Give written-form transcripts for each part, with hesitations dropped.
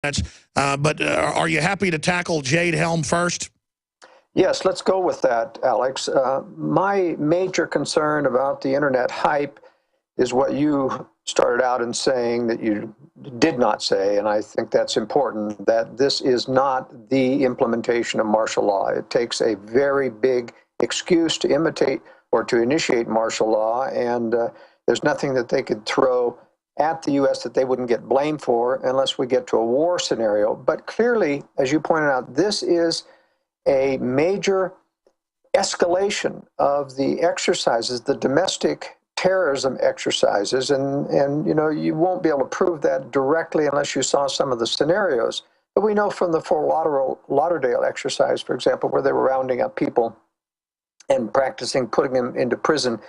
But are you happy to tackle Jade Helm first? Yes, let's go with that, Alex. My major concern about the internet hype is what you started out in saying that you did not say, and I think that's important, that this is not the implementation of martial law. It takes a very big excuse to imitate or to initiate martial law, and there's nothing that they could throw at the U.S. that they wouldn't get blamed for unless we get to a war scenario. But clearly, as you pointed out, this is a major escalation of the exercises, the domestic terrorism exercises, and you know, you won't be able to prove that directly unless you saw some of the scenarios. But we know from the Fort Lauderdale exercise, for example, where they were rounding up people and practicing putting them into prison,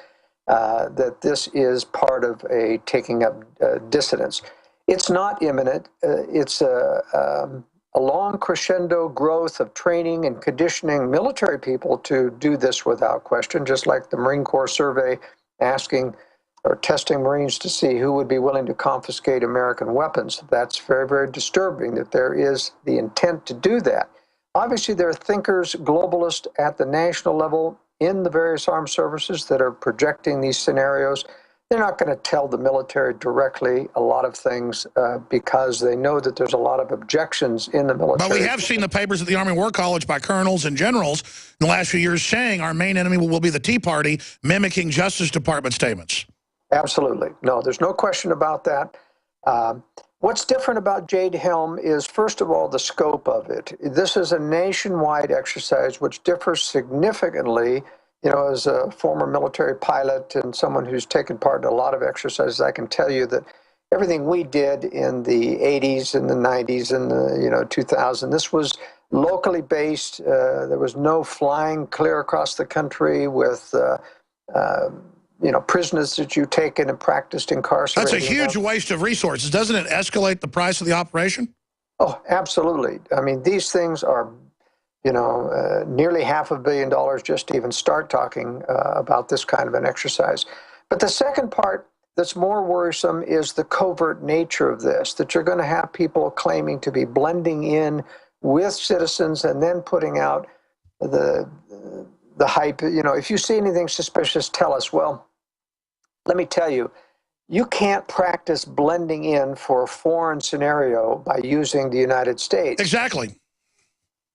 that this is part of a taking up dissidents. It's not imminent. It's a long crescendo growth of training and conditioning military people to do this without question, just like the Marine Corps survey asking or testing Marines to see who would be willing to confiscate American weapons. That's very, very disturbing that there is the intent to do that. Obviously, there are thinkers, globalists at the national level in the various armed services that are projecting these scenarios. They're not going to tell the military directly a lot of things because they know that there's a lot of objections in the military. But we have seen the papers at the Army War College by colonels and generals in the last few years saying our main enemy will be the Tea Party, mimicking Justice Department statements. Absolutely. No, there's no question about that. What's different about Jade Helm is, first of all, the scope of it. This is a nationwide exercise which differs significantly. You know, as a former military pilot and someone who's taken part in a lot of exercises, I can tell you that everything we did in the 80s and the 90s and the 2000, this was locally based. There was no flying clear across the country with prisoners that you taken and practiced incarcerated. That's a huge waste of resources. Doesn't it escalate the price of the operation? Oh, absolutely. I mean, these things are, nearly $500 million just to even start talking about this kind of an exercise. But the second part that's more worrisome is the covert nature of this, that you're going to have people claiming to be blending in with citizens and then putting out the hype. You know, if you see anything suspicious, tell us. Well, let me tell you, you can't practice blending in for a foreign scenario by using the United States. Exactly.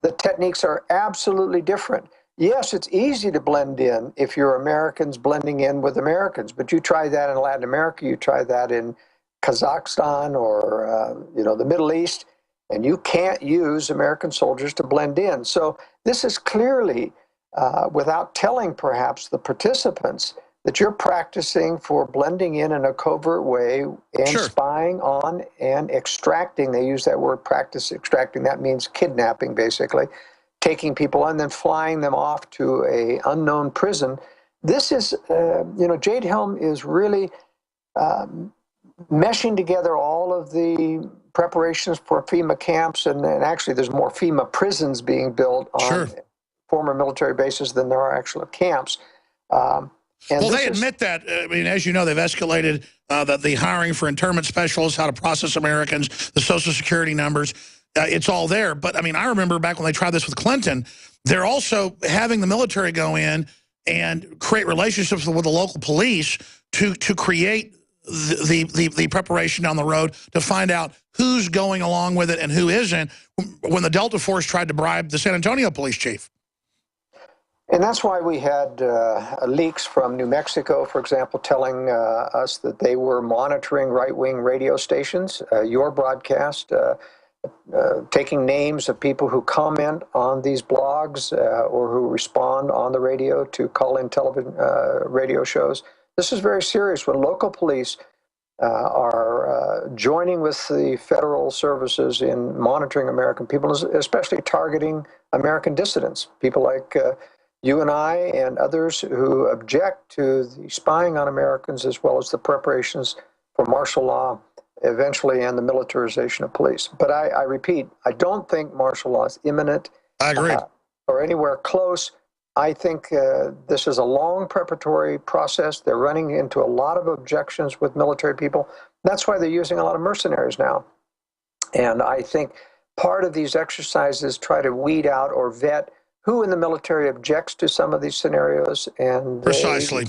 The techniques are absolutely different. Yes, it's easy to blend in if you're Americans blending in with Americans, but you try that in Latin America, you try that in Kazakhstan or the Middle East, and you can't use American soldiers to blend in. So this is clearly, without telling perhaps the participants, that you're practicing for blending in a covert way and Sure. spying on and extracting. They use that word, practice extracting. That means kidnapping, basically, taking people and then flying them off to a unknown prison. This is, Jade Helm is really meshing together all of the preparations for FEMA camps, and actually there's more FEMA prisons being built on Sure. former military bases than there are actual camps. Well, they admit that. I mean, as you know, they've escalated the hiring for internment specialists, how to process Americans, the Social Security numbers. It's all there. But, I mean, I remember back when they tried this with Clinton, they're also having the military go in and create relationships with the local police to create the preparation down the road to find out who's going along with it and who isn't, when the Delta Force tried to bribe the San Antonio police chief. And that's why we had leaks from New Mexico, for example, telling us that they were monitoring right-wing radio stations, your broadcast, taking names of people who comment on these blogs or who respond on the radio to call-in television radio shows. This is very serious when local police are joining with the federal services in monitoring American people, especially targeting American dissidents, people like you and I and others who object to the spying on Americans as well as the preparations for martial law eventually and the militarization of police. But I repeat, I don't think martial law is imminent. I agree. Or anywhere close. I think this is a long preparatory process. They're running into a lot of objections with military people. That's why they're using a lot of mercenaries now. And I think part of these exercises try to weed out or vet who in the military objects to some of these scenarios, and Precisely.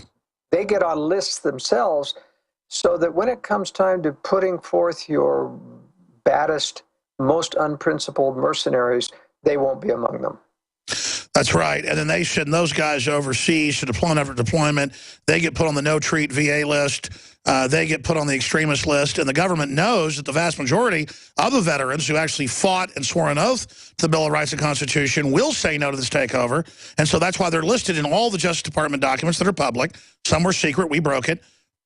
they get on lists themselves so that when it comes time to putting forth your baddest, most unprincipled mercenaries, they won't be among them. That's right. And then they send those guys overseas to deployment after deployment. They get put on the no-treat VA list. They get put on the extremist list. And the government knows that the vast majority of the veterans who actually fought and swore an oath to the Bill of Rights and Constitution will say no to this takeover. And so that's why they're listed in all the Justice Department documents that are public. Some were secret. We broke it.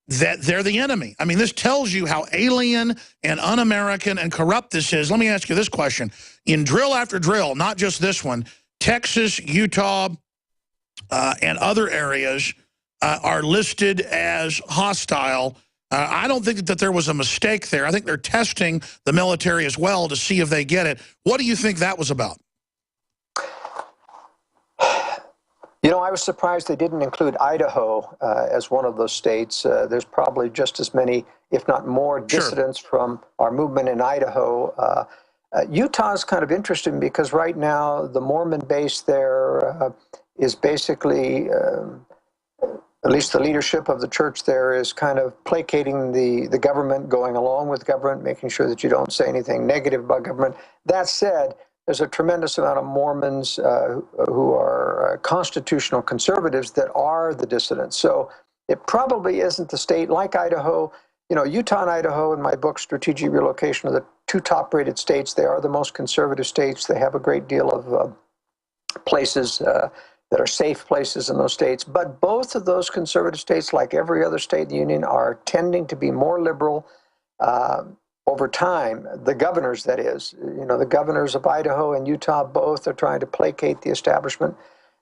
That they're the enemy. I mean, this tells you how alien and un-American and corrupt this is. Let me ask you this question. In drill after drill, not just this one, Texas, Utah, and other areas are listed as hostile. I don't think that there was a mistake there. I think they're testing the military as well to see if they get it. What do you think that was about? You know, I was surprised they didn't include Idaho as one of those states. There's probably just as many, if not more, dissidents from our movement in Idaho. Utah is kind of interesting because right now the Mormon base there is basically, at least the leadership of the church there is kind of placating the government, going along with government, making sure that you don't say anything negative about government. That said, there's a tremendous amount of Mormons who are constitutional conservatives that are the dissidents. So it probably isn't the state like Idaho. You know, Utah and Idaho, in my book, Strategic Relocation, are the two top-rated states. They are the most conservative states. They have a great deal of places that are safe places in those states. But both of those conservative states, like every other state in the Union, are tending to be more liberal over time. The governors, that is. You know, the governors of Idaho and Utah both are trying to placate the establishment.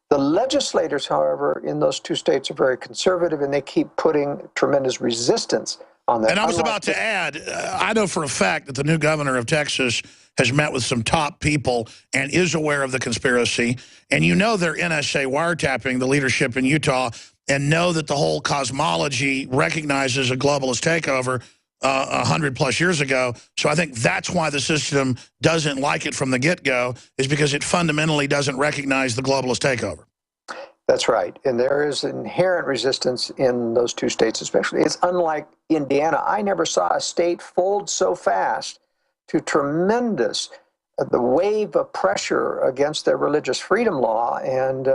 The legislators, however, in those two states are very conservative, and they keep putting tremendous resistance on that. And I was about to add, I know for a fact that the new governor of Texas has met with some top people and is aware of the conspiracy. And you know they're NSA wiretapping the leadership in Utah and know that the whole cosmology recognizes a globalist takeover 100+ years ago. So I think that's why the system doesn't like it from the get-go, is because it fundamentally doesn't recognize the globalist takeover. That's right. And there is inherent resistance in those two states especially. It's unlike Indiana. I never saw a state fold so fast to tremendous, the wave of pressure against their religious freedom law. And,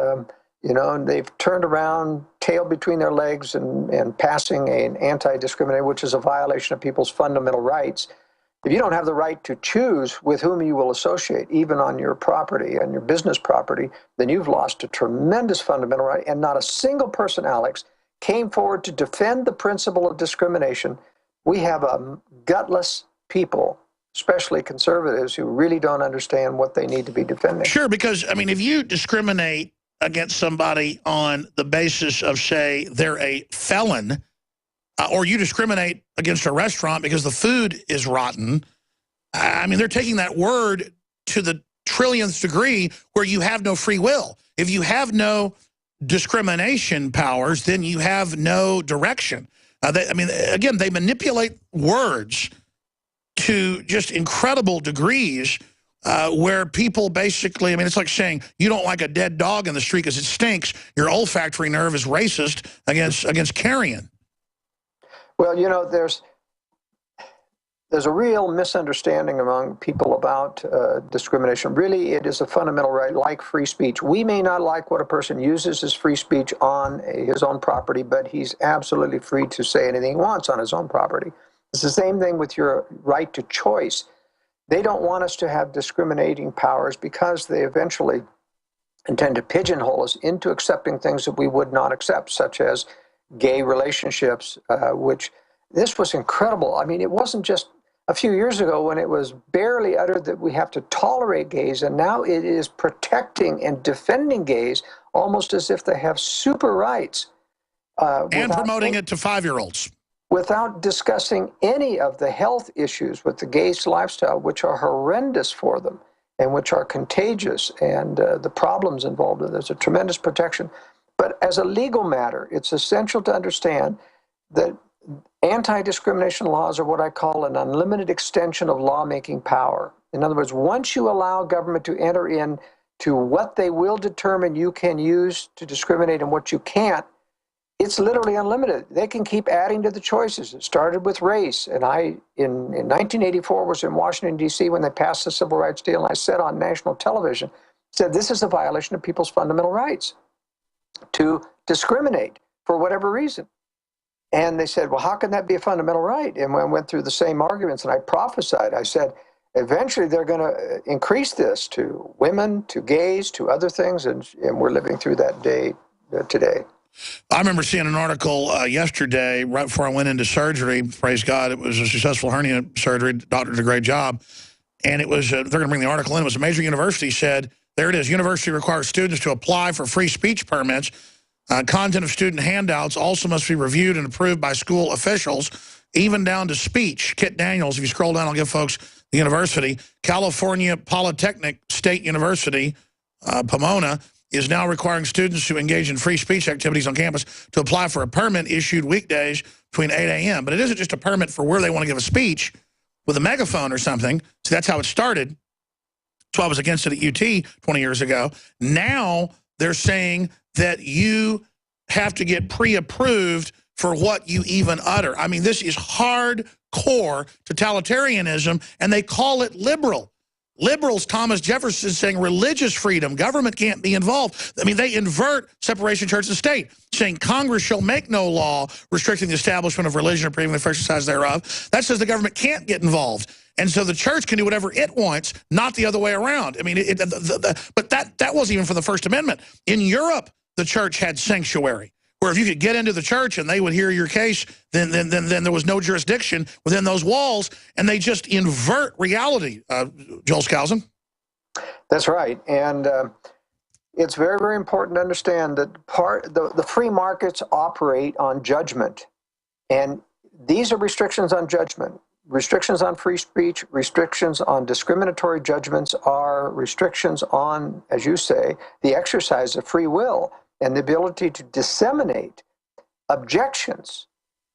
you know, they've turned around, tail between their legs, and passing an anti-discrimination, which is a violation of people's fundamental rights. If you don't have the right to choose with whom you will associate, even on your property and your business property, then you've lost a tremendous fundamental right. And not a single person, Alex, came forward to defend the principle of discrimination. We have a gutless people, especially conservatives, who really don't understand what they need to be defending. Sure, because, I mean, if you discriminate against somebody on the basis of, say, they're a felon, or you discriminate against a restaurant because the food is rotten, I mean, they're taking that word to the trillionth degree where you have no free will. If you have no discrimination powers, then you have no direction. I mean, again, they manipulate words to just incredible degrees where people basically, I mean, it's like saying you don't like a dead dog in the street because it stinks. Your olfactory nerve is racist against carrion. Well, you know, there's a real misunderstanding among people about discrimination. Really, it is a fundamental right, like free speech. We may not like what a person uses as free speech on his own property, but he's absolutely free to say anything he wants on his own property. It's the same thing with your right to choice. They don't want us to have discriminating powers because they eventually intend to pigeonhole us into accepting things that we would not accept, such as gay relationships, which this was incredible. I mean, it wasn't just a few years ago when it was barely uttered that we have to tolerate gays, and now it is protecting and defending gays almost as if they have super rights. And promoting it to 5-year-olds. Without discussing any of the health issues with the gay lifestyle, which are horrendous for them and which are contagious, and the problems involved. There's a tremendous protection. But as a legal matter, it's essential to understand that anti-discrimination laws are what I call an unlimited extension of lawmaking power. In other words, once you allow government to enter into what they will determine you can use to discriminate and what you can't, it's literally unlimited. They can keep adding to the choices. It started with race. And in 1984, was in Washington, D.C. when they passed the Civil Rights Deal, and I said on national television, said this is a violation of people's fundamental rights to discriminate for whatever reason. And they said, well, how can that be a fundamental right? And when I went through the same arguments and I prophesied, I said, eventually they're going to increase this to women, to gays, to other things. And we're living through that day today. I remember seeing an article yesterday, right before I went into surgery. Praise God, it was a successful hernia surgery. The doctor did a great job. And it was, they're going to bring the article in. It was a major university said, there it is, university requires students to apply for free speech permits. Content of student handouts also must be reviewed and approved by school officials, even down to speech. Kit Daniels, if you scroll down, I'll give folks the university. California Polytechnic State University, Pomona, is now requiring students who engage in free speech activities on campus to apply for a permit issued weekdays between 8 a.m. But it isn't just a permit for where they want to give a speech with a megaphone or something. So that's how it started. So I was against it at UT 20 years ago. Now they're saying that you have to get pre-approved for what you even utter. I mean, this is hardcore totalitarianism, and they call it liberal. Liberals, Thomas Jefferson is saying religious freedom, government can't be involved. I mean, they invert separation of church and state, saying Congress shall make no law restricting the establishment of religion or prohibiting the free exercise thereof. That says the government can't get involved. And so the church can do whatever it wants, not the other way around. I mean, but that wasn't even for the First Amendment. In Europe, the church had sanctuary, where if you could get into the church and they would hear your case, then there was no jurisdiction within those walls, and they just invert reality. Joel Skousen? That's right, and it's very, very important to understand that the free markets operate on judgment, and these are restrictions on judgment. Restrictions on free speech, restrictions on discriminatory judgments are restrictions on, as you say, the exercise of free will and the ability to disseminate objections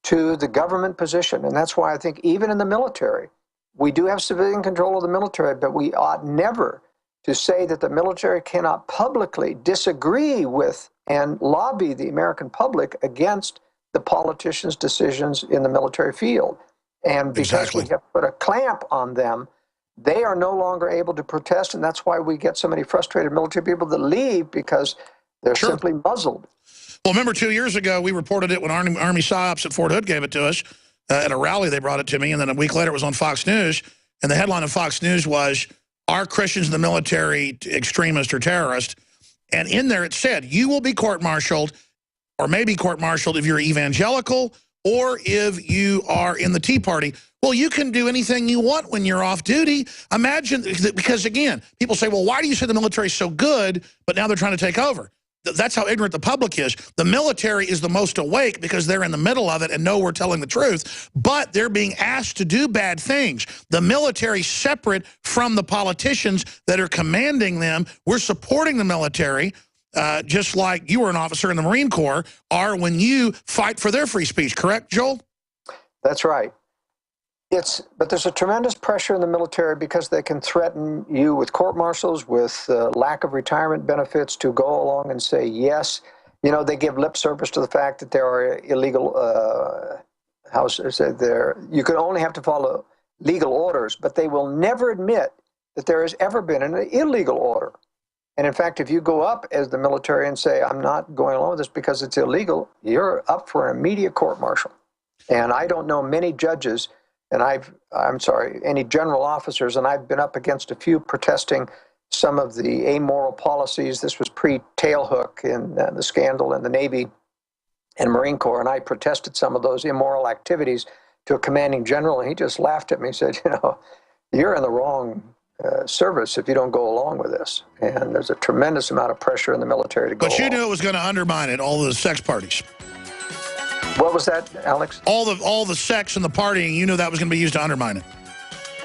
to the government position. And that's why I think even in the military, we do have civilian control of the military, but we ought never to say that the military cannot publicly disagree with and lobby the American public against the politicians' decisions in the military field. And because we have put a clamp on them, they are no longer able to protest, and that's why we get so many frustrated military people that leave, because they're simply muzzled. Well, remember 2 years ago, we reported it when Army PSYOPs at Fort Hood gave it to us. At a rally, they brought it to me, and then a week later it was on Fox News. And the headline of Fox News was, "Are Christians in the military extremists or terrorists?" And in there it said, you will be court-martialed, or maybe court-martialed if you're evangelical, or if you are in the Tea Party. Well, you can do anything you want when you're off duty. Imagine, because again, people say, well, why do you say the military is so good, but now they're trying to take over? That's how ignorant the public is. The military is the most awake because they're in the middle of it and know we're telling the truth, but they're being asked to do bad things. The military separate from the politicians that are commanding them. We're supporting the military. Just like you were an officer in the Marine Corps are when you fight for their free speech, correct, Joel? That's right. But there's a tremendous pressure in the military because they can threaten you with court-martials, with lack of retirement benefits, to go along and say yes. You know, they give lip service to the fact that there are illegal, you can only have to follow legal orders, but they will never admit that there has ever been an illegal order. And in fact, if you go up as the military and say, I'm not going along with this because it's illegal, you're up for an immediate court-martial. And I don't know many judges, and any general officers, and I've been up against a few protesting some of the amoral policies. This was pre-tailhook in the scandal in the Navy and Marine Corps, and I protested some of those immoral activities to a commanding general, and he just laughed at me and said, you know, you're in the wrong service if you don't go along with this. And there's a tremendous amount of pressure in the military to go But you along. knew it was going to undermine it, all the sex parties. What was that, Alex? All the sex and the partying, you knew that was going to be used to undermine it.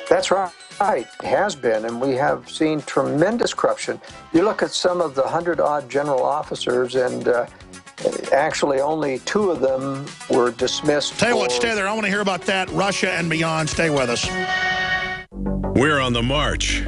That's right. It has been, and we have seen tremendous corruption. You look at some of the 100-odd general officers, and actually only 2 of them were dismissed. Tell you what, stay there. I want to hear about that. Russia and beyond. Stay with us. We're on the march.